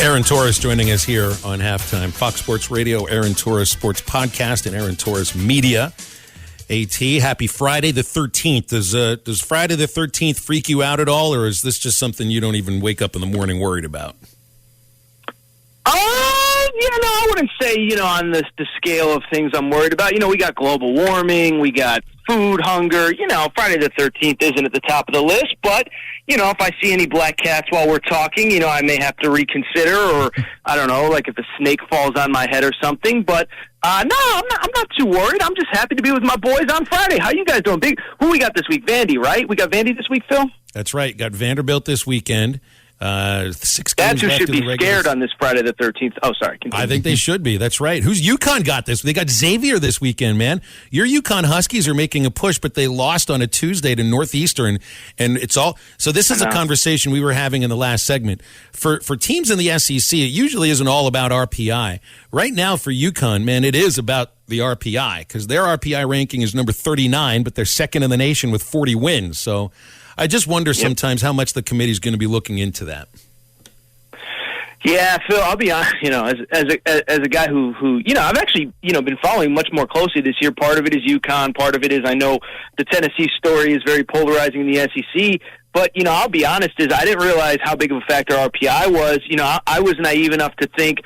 Aaron Torres joining us here on Halftime. Fox Sports Radio, Aaron Torres Sports Podcast, and Aaron Torres Media. AT, happy Friday the 13th. Does Friday the 13th freak you out at all, or is this just something you don't even wake up in the morning worried about? I wouldn't say, on the scale of things I'm worried about. We got global warming, we got food hunger. Friday the 13th isn't at the top of the list, but, if I see any black cats while we're talking, I may have to reconsider, or, I don't know, like if a snake falls on my head or something. But, no, I'm not too worried. I'm just happy to be with my boys on Friday. How you guys doing? Who we got this week? Vandy, right? We got Vandy this week, Phil? That's right. Got Vanderbilt this weekend. 6 games That's who left should in the be regular scared on this Friday the 13th. Oh, sorry. Continue. I think they should be. That's right. Who's UConn got this? They got Xavier this weekend, man. Your UConn Huskies are making a push, but they lost on a Tuesday to Northeastern, and it's all. So this is a conversation we were having in the last segment. For teams in the SEC, it usually isn't all about RPI. Right now for UConn, man, it is about the RPI because their RPI ranking is number 39, but they're second in the nation with 40 wins. So I just wonder sometimes how much the committee is going to be looking into that. Yeah, Phil, I'll be honest, as a guy who I've actually, been following much more closely this year. Part of it is UConn. Part of it is I know the Tennessee story is very polarizing in the SEC. But, I'll be honest, is I didn't realize how big of a factor RPI was. I was naive enough to think,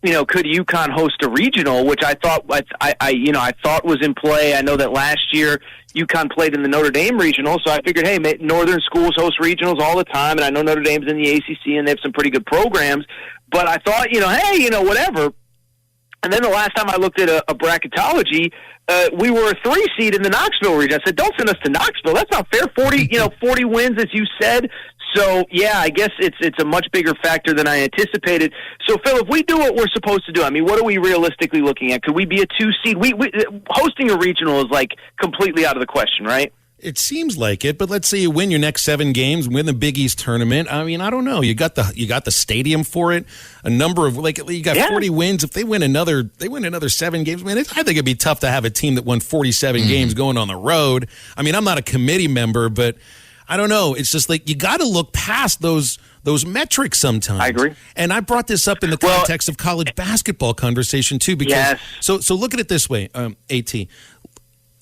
could UConn host a regional, which I thought I thought was in play. I know that last year UConn played in the Notre Dame regional, so I figured, hey, northern schools host regionals all the time, and I know Notre Dame's in the ACC, and they have some pretty good programs. But I thought, hey, whatever. And then the last time I looked at a bracketology, we were a 3 seed in the Knoxville region. I said, don't send us to Knoxville. That's not fair. 40 wins, as you said. So, yeah, I guess it's a much bigger factor than I anticipated. So, Phil, if we do what we're supposed to do, what are we realistically looking at? Could we be a 2 seed? We hosting a regional is, completely out of the question, right? It seems like it, but let's say you win your next 7 games, win the Big East tournament. I don't know. You got the stadium for it. A number of you got 40 wins. If they win another 7 games, man, I think it'd be tough to have a team that won 47 games going on the road. I'm not a committee member, but I don't know. It's just you got to look past those metrics sometimes. I agree. And I brought this up in the context of college basketball conversation too, because so look at it this way, AT.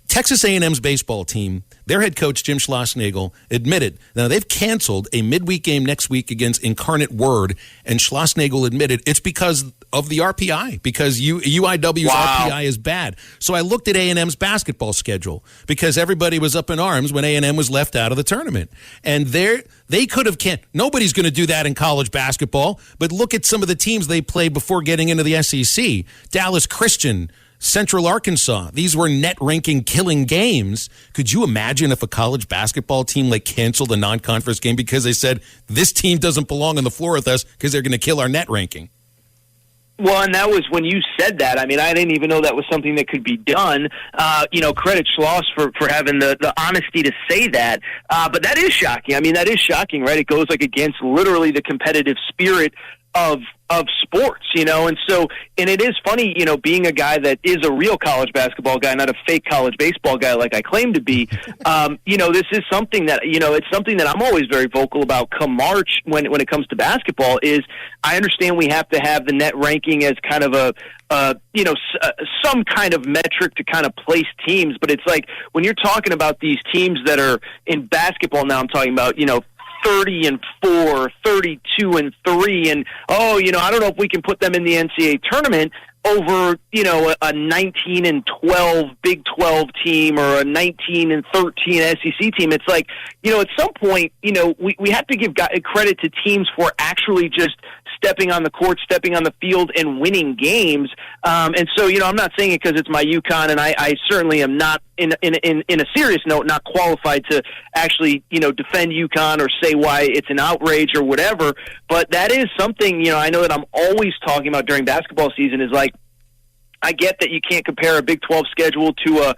Texas A&M's baseball team, their head coach, Jim Schlossnagle, admitted, now they've canceled a midweek game next week against Incarnate Word, and Schlossnagle admitted it's because of the RPI, because UIW's RPI is bad. So I looked at A&M's basketball schedule, because everybody was up in arms when A&M was left out of the tournament. And they could have nobody's going to do that in college basketball, but look at some of the teams they played before getting into the SEC. Dallas Christian, Central Arkansas. These were net ranking killing games. Could you imagine if a college basketball team canceled a non-conference game because they said this team doesn't belong on the floor with us because they're going to kill our net ranking? Well, and that was when you said that. I didn't even know that was something that could be done. Credit Schloss for having the honesty to say that. But that is shocking. That is shocking, right? It goes against literally the competitive spirit of sports, and it is funny, being a guy that is a real college basketball guy, not a fake college baseball guy like I claim to be, this is something that, it's something that I'm always very vocal about come March when it comes to basketball is I understand we have to have the net ranking as kind of some kind of metric to kind of place teams, but it's when you're talking about these teams that are in basketball now, I'm talking about, 30-4, 32-3, and I don't know if we can put them in the NCAA tournament over a 19-12 Big 12 team or a 19-13 SEC team. It's at some point we have to give credit to teams for actually just stepping on the court, stepping on the field, and winning games. And so I'm not saying it because it's my UConn, and I certainly am not in a serious note not qualified to actually defend UConn or say why it's an outrage or whatever. But that is something I know that I'm always talking about during basketball season is I get that you can't compare a Big 12 schedule to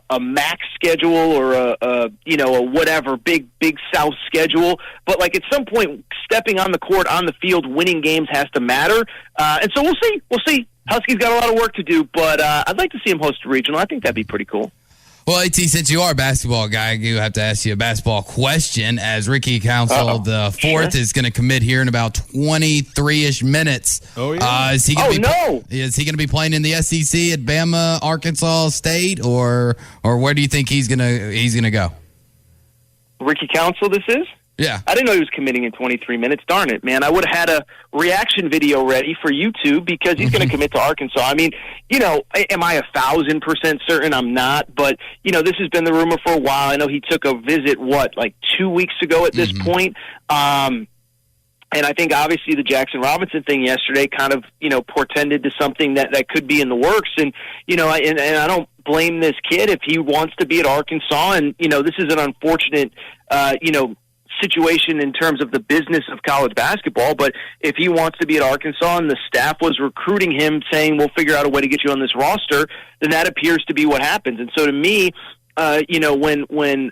a MAC schedule or a whatever big South schedule, but at some point, stepping on the court, on the field, winning games has to matter, and so we'll see. Huskies got a lot of work to do, but I'd like to see them host a regional. I think that'd be pretty cool. Well, AT, since you are a basketball guy, I have to ask you a basketball question. As Ricky Council, the fourth, is going to commit here in about 23-ish minutes. Oh, yeah. Is he going to be playing in the SEC at Bama, Arkansas State, or where do you think he's gonna go? Ricky Council, this is? Yeah. I didn't know he was committing in 23 minutes. Darn it, man. I would have had a reaction video ready for YouTube because he's going to commit to Arkansas. I mean, am I 1,000% certain? I'm not. But, this has been the rumor for a while. I know he took a visit, like 2 weeks ago at this point. And I think obviously the Jackson Robinson thing yesterday kind of, portended to something that could be in the works. And, and I don't blame this kid if he wants to be at Arkansas. And, this is an unfortunate, situation in terms of the business of college basketball, but if he wants to be at Arkansas and the staff was recruiting him saying we'll figure out a way to get you on this roster, then that appears to be what happens. And so to me, when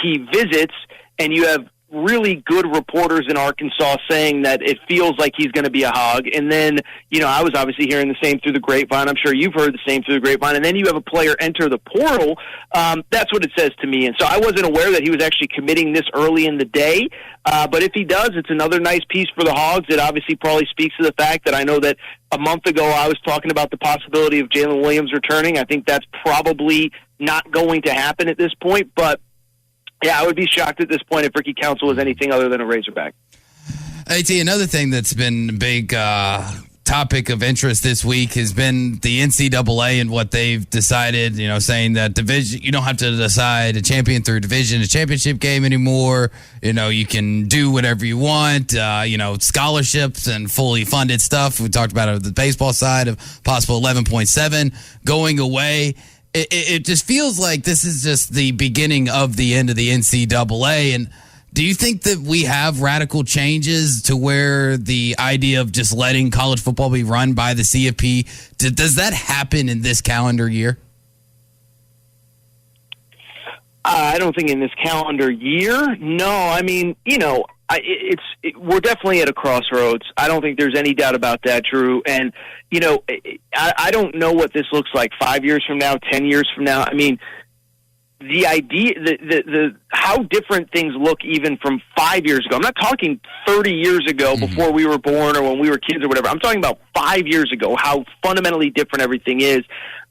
he visits and you have really good reporters in Arkansas saying that it feels like he's going to be a Hog. And then, I was obviously hearing the same through the grapevine. I'm sure you've heard the same through the grapevine. And then you have a player enter the portal. That's what it says to me. And so I wasn't aware that he was actually committing this early in the day. But if he does, it's another nice piece for the Hogs. It obviously probably speaks to the fact that I know that a month ago I was talking about the possibility of Jalen Williams returning. I think that's probably not going to happen at this point, but yeah, I would be shocked at this point if Ricky Council was anything other than a Razorback. AT, another thing that's been a big topic of interest this week has been the NCAA and what they've decided, saying that division, you don't have to decide a champion through division, a championship game anymore. You can do whatever you want, scholarships and fully funded stuff. We talked about it on the baseball side of possible 11.7 going away. It just feels like this is just the beginning of the end of the NCAA. And do you think that we have radical changes to where the idea of just letting college football be run by the CFP, does that happen in this calendar year? I don't think in this calendar year. No, I mean, we're definitely at a crossroads. I don't think there's any doubt about that, Drew. And, I don't know what this looks like 5 years from now, 10 years from now. I mean, the idea, the how different things look even from 5 years ago. I'm not talking 30 years ago before we were born or when we were kids or whatever. I'm talking about 5 years ago, how fundamentally different everything is.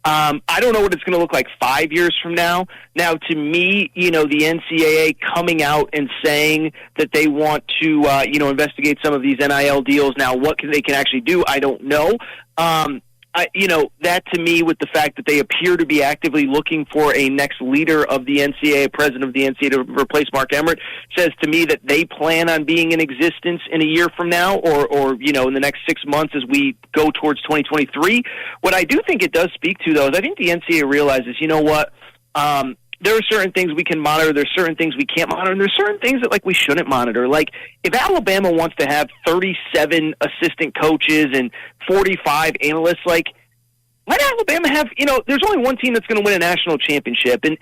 I don't know what it's going to look like 5 years from now. Now, to me, the NCAA coming out and saying that they want to, investigate some of these NIL deals. Now, what they can actually do, I don't know. That to me, with the fact that they appear to be actively looking for a next leader of the NCAA, president of the NCAA to replace Mark Emmert, says to me that they plan on being in existence in a year from now or in the next 6 months as we go towards 2023. What I do think it does speak to, though, is I think the NCAA realizes, there are certain things we can monitor, there's certain things we can't monitor, and there's certain things that, we shouldn't monitor. Like, if Alabama wants to have 37 assistant coaches and 45 analysts, let Alabama have, there's only one team that's going to win a national championship. And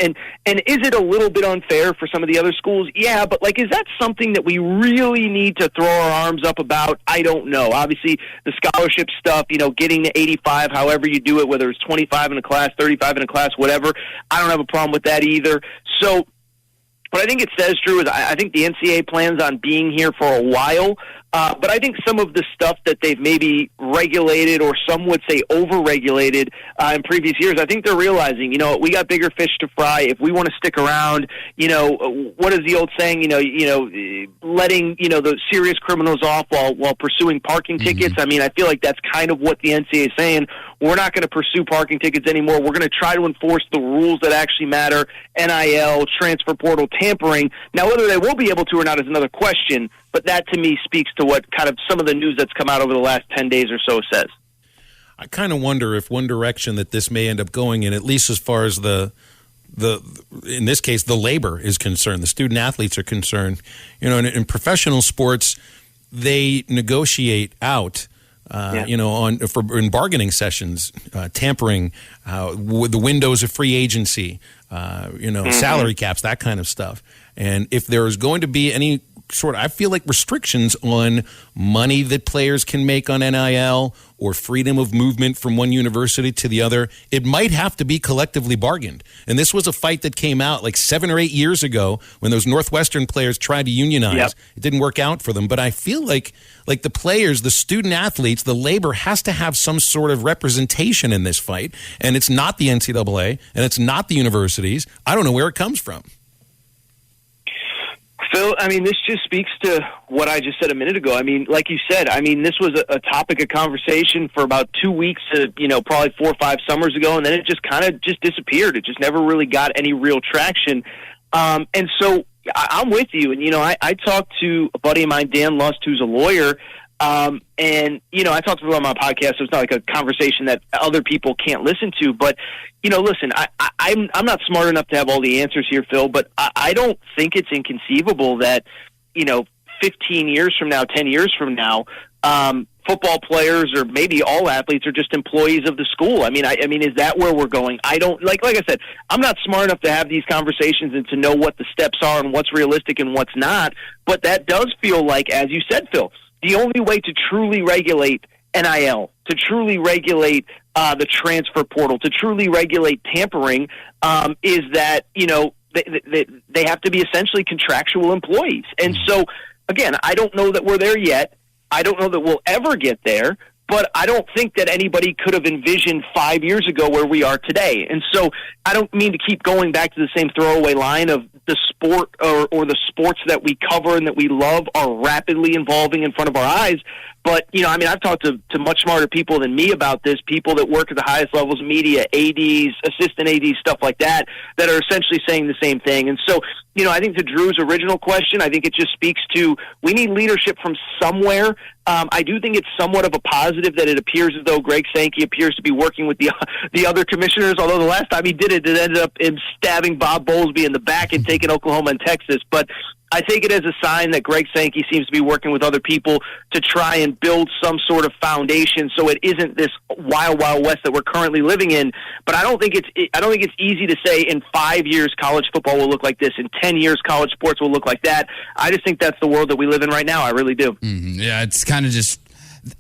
is it a little bit unfair for some of the other schools? Yeah, but, is that something that we really need to throw our arms up about? I don't know. Obviously, the scholarship stuff, getting to 85, however you do it, whether it's 25 in a class, 35 in a class, whatever, I don't have a problem with that either. So what I think it says, Drew, is I think the NCAA plans on being here for a while. But I think some of the stuff that they've maybe regulated or some would say over-regulated in previous years, I think they're realizing, we got bigger fish to fry. If we want to stick around, what is the old saying, letting, the serious criminals off while pursuing parking tickets. I mean, I feel like that's kind of what the NCAA is saying. We're not going to pursue parking tickets anymore. We're going to try to enforce the rules that actually matter, NIL, transfer portal, tampering. Now, whether they will be able to or not is another question, but that to me speaks to what kind of some of the news that's come out over the last 10 days or so says. I kind of wonder if one direction that this may end up going in, at least as far as in this case, the labor is concerned, the student athletes are concerned. In professional sports, they negotiate out, in bargaining sessions, tampering, with the windows of free agency, salary caps, that kind of stuff. And if there is going to be any I feel like restrictions on money that players can make on NIL or freedom of movement from one university to the other. It might have to be collectively bargained. And this was a fight that came out like 7 or 8 years ago when those Northwestern players tried to unionize. Yep. It didn't work out for them. But I feel like the players, the student athletes, the labor has to have some sort of representation in this fight. And it's not the NCAA and it's not the universities. I don't know where it comes from. Phil, I mean, this just speaks to what I just said a minute ago. I mean, like you said, I mean, this was a topic of conversation for about 2 weeks, probably 4 or 5 summers ago, and then it just kind of just disappeared. It just never really got any real traction. And so I'm with you. And, I talked to a buddy of mine, Dan Lust, who's a lawyer, and, I talked to him on my podcast, so it's not like a conversation that other people can't listen to. But, listen, I'm not smart enough to have all the answers here, Phil, but I don't think it's inconceivable that, 15 years from now, 10 years from now, football players or maybe all athletes are just employees of the school. I mean, is that where we're going? I don't like I said, I'm not smart enough to have these conversations and to know what the steps are and what's realistic and what's not. But that does feel like, as you said, Phil, the only way to truly regulate NIL, to truly regulate the transfer portal, to truly regulate tampering, is that, they have to be essentially contractual employees. And so, again, I don't know that we're there yet. I don't know that we'll ever get there, but I don't think that anybody could have envisioned 5 years ago where we are today. And so I don't mean to keep going back to the same throwaway line of the sport or the sports that we cover and that we love are rapidly evolving in front of our eyes. But, I've talked to much smarter people than me about this, people that work at the highest levels of media, ADs, assistant ADs, stuff like that are essentially saying the same thing. And so, I think to Drew's original question, I think it just speaks to we need leadership from somewhere. I do think it's somewhat of a positive that it appears as though Greg Sankey appears to be working with the other commissioners, although the last time he did it, it ended up him stabbing Bob Bowlesby in the back and taking Oklahoma and Texas. But I take it as a sign that Greg Sankey seems to be working with other people to try and build some sort of foundation so it isn't this wild, wild west that we're currently living in. But I don't think it's easy to say in 5 years college football will look like this, in 10 years college sports will look like that. I just think that's the world that we live in right now. I really do. Mm-hmm. Yeah, it's kind of just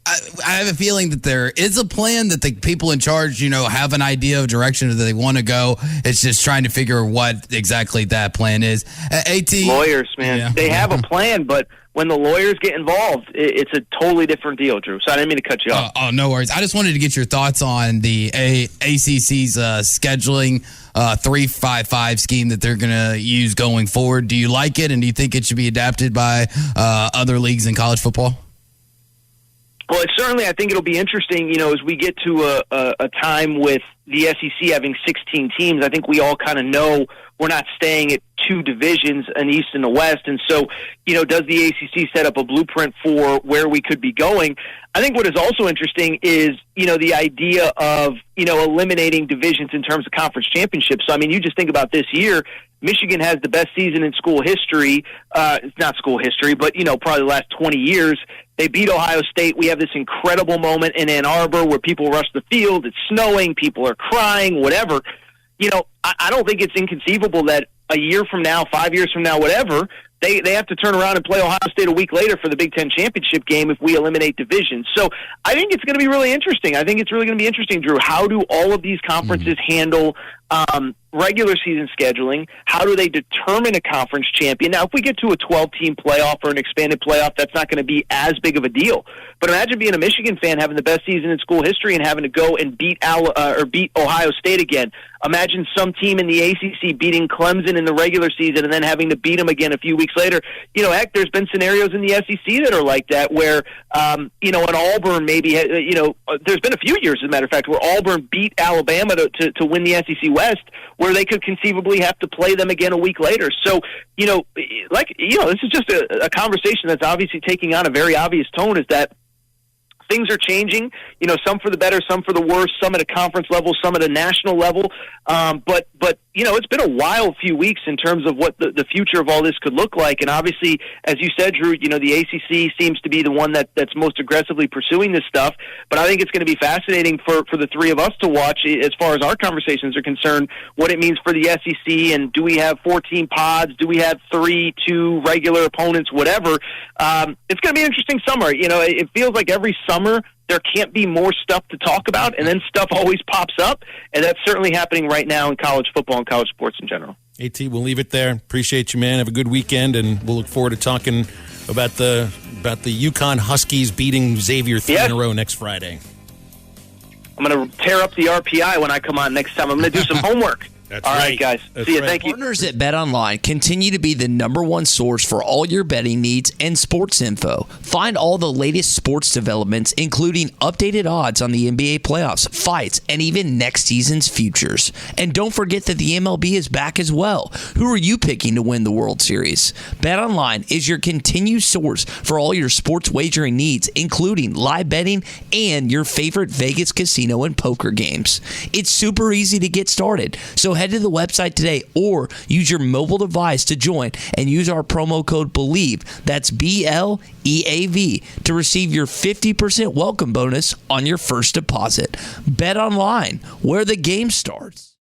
I have a feeling that there is a plan, that the people in charge, have an idea of direction that they want to go. It's just trying to figure what exactly that plan is. AT lawyers, man, They have a plan, but when the lawyers get involved, it's a totally different deal, Drew. So I didn't mean to cut you off. Oh, no worries. I just wanted to get your thoughts on the ACC's scheduling 3-5-5 scheme that they're going to use going forward. Do you like it, and do you think it should be adapted by other leagues in college football? Well, I think it'll be interesting, as we get to a time with the SEC having 16 teams. I think we all kind of know we're not staying at 2 divisions, an East and a West. And so, does the ACC set up a blueprint for where we could be going? I think what is also interesting is, the idea of, eliminating divisions in terms of conference championships. So, you just think about this year. Michigan has the best season in school history. It's not school history, but, probably the last 20 years. They beat Ohio State. We have this incredible moment in Ann Arbor where people rush the field. It's snowing. People are crying, whatever. I don't think it's inconceivable that a year from now, 5 years from now, whatever, they have to turn around and play Ohio State a week later for the Big Ten championship game if we eliminate divisions. So I think it's going to be really interesting. I think it's really going to be interesting, Drew. How do all of these conferences handle regular season scheduling? How do they determine a conference champion? Now, if we get to a 12-team playoff or an expanded playoff, that's not going to be as big of a deal. But imagine being a Michigan fan having the best season in school history and having to go and beat Ohio State again. Imagine some team in the ACC beating Clemson in the regular season and then having to beat them again a few weeks later. Heck, there's been scenarios in the SEC that are like that where, an Auburn maybe, there's been a few years, as a matter of fact, where Auburn beat Alabama to win the SEC West, where they could conceivably have to play them again a week later. So, this is just a conversation that's obviously taking on a very obvious tone, is that things are changing, some for the better, some for the worse, some at a conference level, some at a national level. But it's been a wild few weeks in terms of what the future of all this could look like. And obviously, as you said, Drew, the ACC seems to be the one that's most aggressively pursuing this stuff. But I think it's going to be fascinating for the three of us to watch, as far as our conversations are concerned, what it means for the SEC. And do we have 14 pods? Do we have 2 regular opponents, whatever? It's going to be an interesting summer. It feels like every summer there can't be more stuff to talk about, and then stuff always pops up, and that's certainly happening right now in college football and college sports in general. AT, we'll leave it there. Appreciate you, man. Have a good weekend, and we'll look forward to talking about the UConn Huskies beating Xavier 3 in a row next Friday. I'm going to tear up the RPI when I come on next time. I'm going to do some homework. That's all right, guys. See you. Right. Thank you. Partners at BetOnline continue to be the #1 source for all your betting needs and sports info. Find all the latest sports developments, including updated odds on the NBA playoffs, fights, and even next season's futures. And don't forget that the MLB is back as well. Who are you picking to win the World Series? BetOnline is your continued source for all your sports wagering needs, including live betting and your favorite Vegas casino and poker games. It's super easy to get started, so head to the website today or use your mobile device to join and use our promo code BELIEVE, that's BLEAV, to receive your 50% welcome bonus on your first deposit. Bet online, where the game starts.